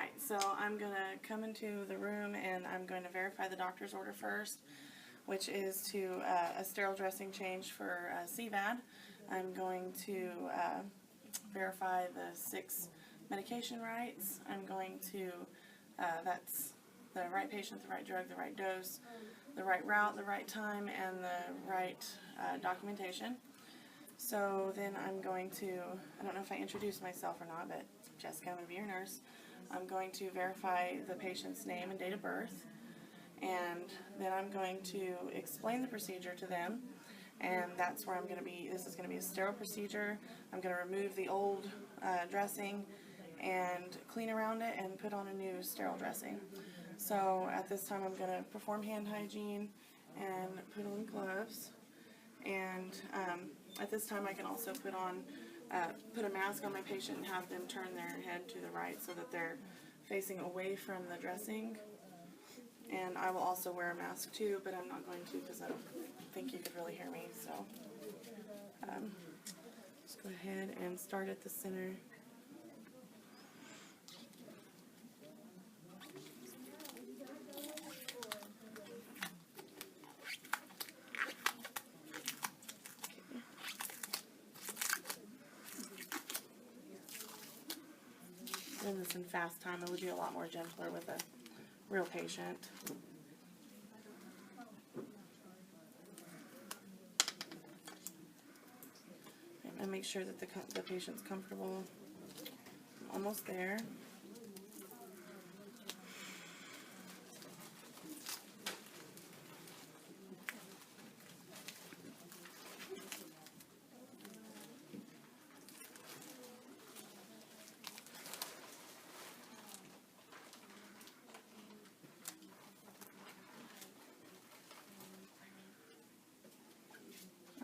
Alright, so I'm going to come into the room and I'm going to verify the doctor's order first, which is to a sterile dressing change for CVAD. I'm going to verify the 6 medication rights. I'm going to, that's the right patient, the right drug, the right dose, the right route, the right time, and the right documentation. So then I'm going to, I don't know if I introduced myself or not, but Jessica, I'm going to be your nurse. I'm going to verify the patient's name and date of birth, and then I'm going to explain the procedure to them, and that's where I'm going to be. This is going to be a sterile procedure. I'm going to remove the old dressing and clean around it and put on a new sterile dressing. So at this time I'm going to perform hand hygiene and put on gloves, and at this time I can also put a mask on my patient and have them turn their head to the right so that they're facing away from the dressing. And I will also wear a mask too, but I'm not going to because I don't think you could really hear me. So let's go ahead and start at the center. Doing this in fast time, it would be a lot more gentler with a real patient. And make sure that the patient's comfortable. Almost there.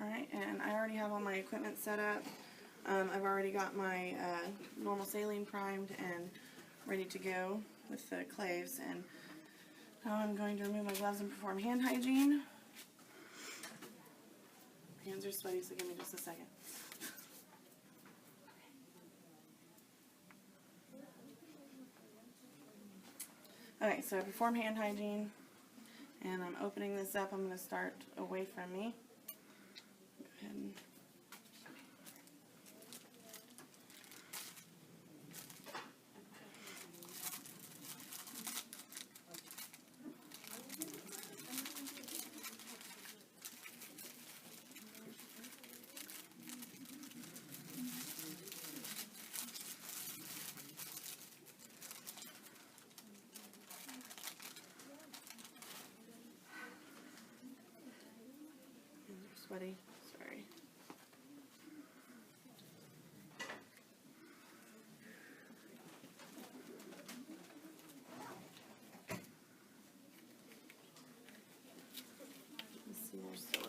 Alright, and I already have all my equipment set up. I've already got my normal saline primed and ready to go with the claves, and now I'm going to remove my gloves and perform hand hygiene. Hands are sweaty, so give me just a second. Okay, so I perform hand hygiene, and I'm opening this up. I'm going to start away from me. Go ahead and sweaty. Sorry. Let's see, there's still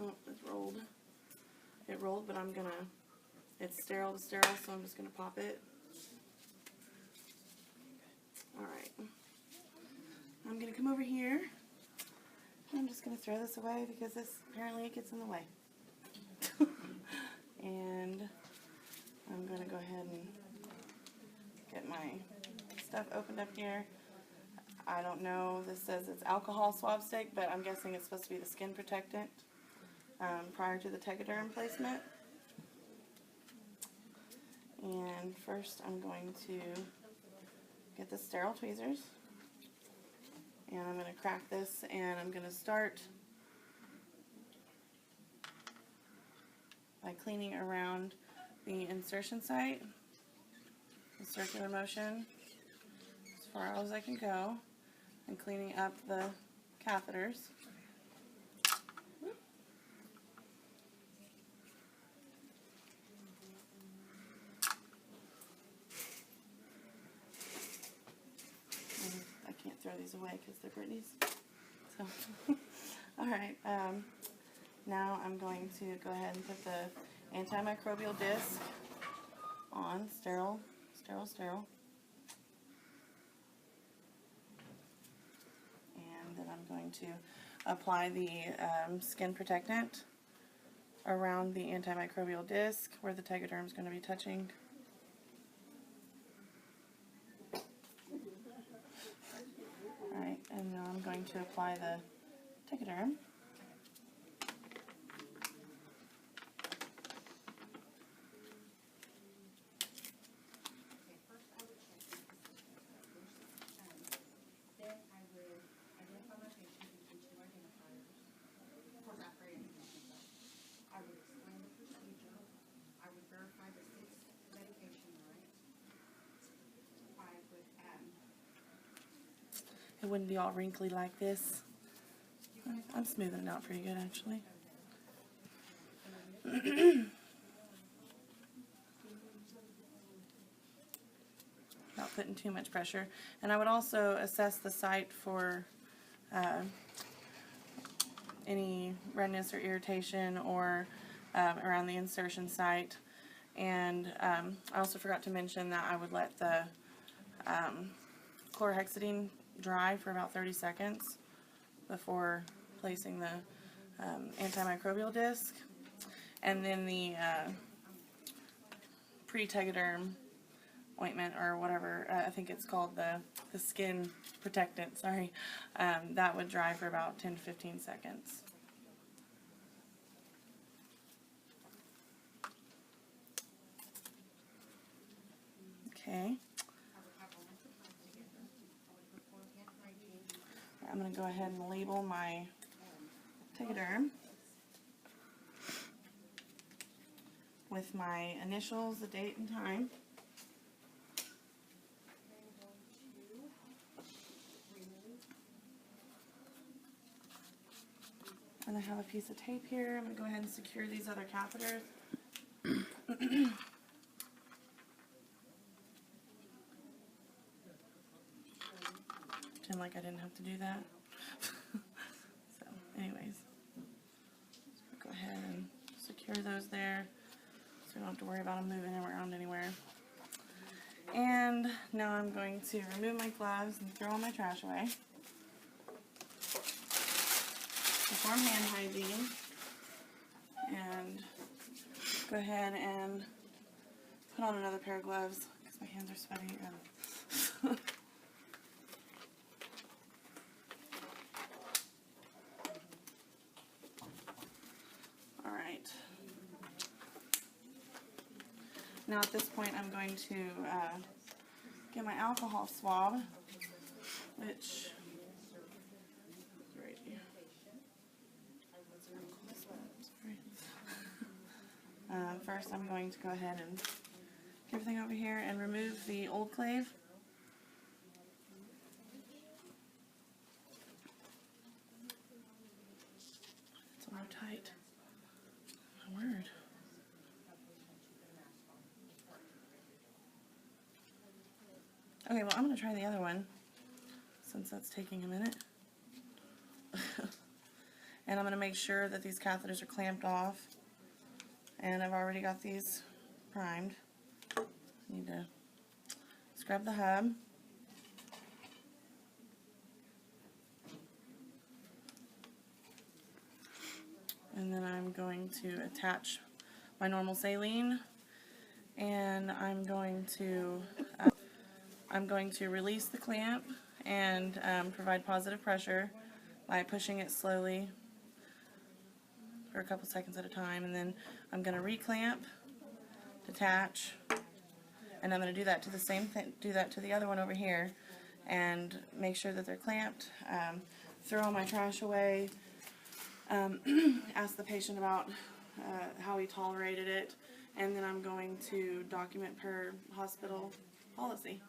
oh, it's rolled. It rolled, but I'm gonna, it's sterile to sterile, so I'm just gonna pop it. Alright. I'm gonna come over here. I'm just gonna throw this away because this, apparently it gets in the way. And I'm gonna go ahead and get my stuff opened up here. I don't know, this says it's alcohol swab stick, but I'm guessing it's supposed to be the skin protectant. Prior to the tegaderm placement. And first I'm going to get the sterile tweezers, and I'm going to crack this, and I'm going to start by cleaning around the insertion site, in circular motion as far as I can go, and cleaning up the catheters. Throw these away because they're Brittany's. So, alright, now I'm going to go ahead and put the antimicrobial disc on, sterile. then I'm going to apply the skin protectant around the antimicrobial disc where the tegaderm is going to be touching. Alright, and now I'm going to apply the tegaderm. It wouldn't be all wrinkly like this. I'm smoothing it out pretty good, actually. Not putting too much pressure. And I would also assess the site for any redness or irritation or around the insertion site. And I also forgot to mention that I would let the chlorhexidine dry for about 30 seconds before placing the antimicrobial disc. And then the pre-tegaderm ointment, or whatever, I think it's called the skin protectant, sorry, that would dry for about 10 to 15 seconds. Okay. I'm going to go ahead and label my tegaderm with my initials, the date and time. And I have a piece of tape here. I'm going to go ahead and secure these other catheters. Pretend like I didn't have to do that. So, anyways, go ahead and secure those there so we don't have to worry about them moving around anywhere. And now I'm going to remove my gloves and throw all my trash away. Perform hand hygiene. And go ahead and put on another pair of gloves because my hands are sweaty again. Alright. Now at this point I'm going to get my alcohol swab, which is right here. First I'm going to go ahead and get everything over here and remove the old clave. It's a little tight. My word. Okay, well I'm going to try the other one since that's taking a minute. And I'm going to make sure that these catheters are clamped off. And I've already got these primed. Need to scrub the hub. And then I'm going to attach my normal saline, and I'm going to release the clamp and provide positive pressure by pushing it slowly for a couple seconds at a time, and then I'm going to reclamp, detach, and I'm going to do that to the same thing. Do that to the other one over here, and make sure that they're clamped. Throw all my trash away. Ask the patient about how he tolerated it, and then I'm going to document per hospital policy.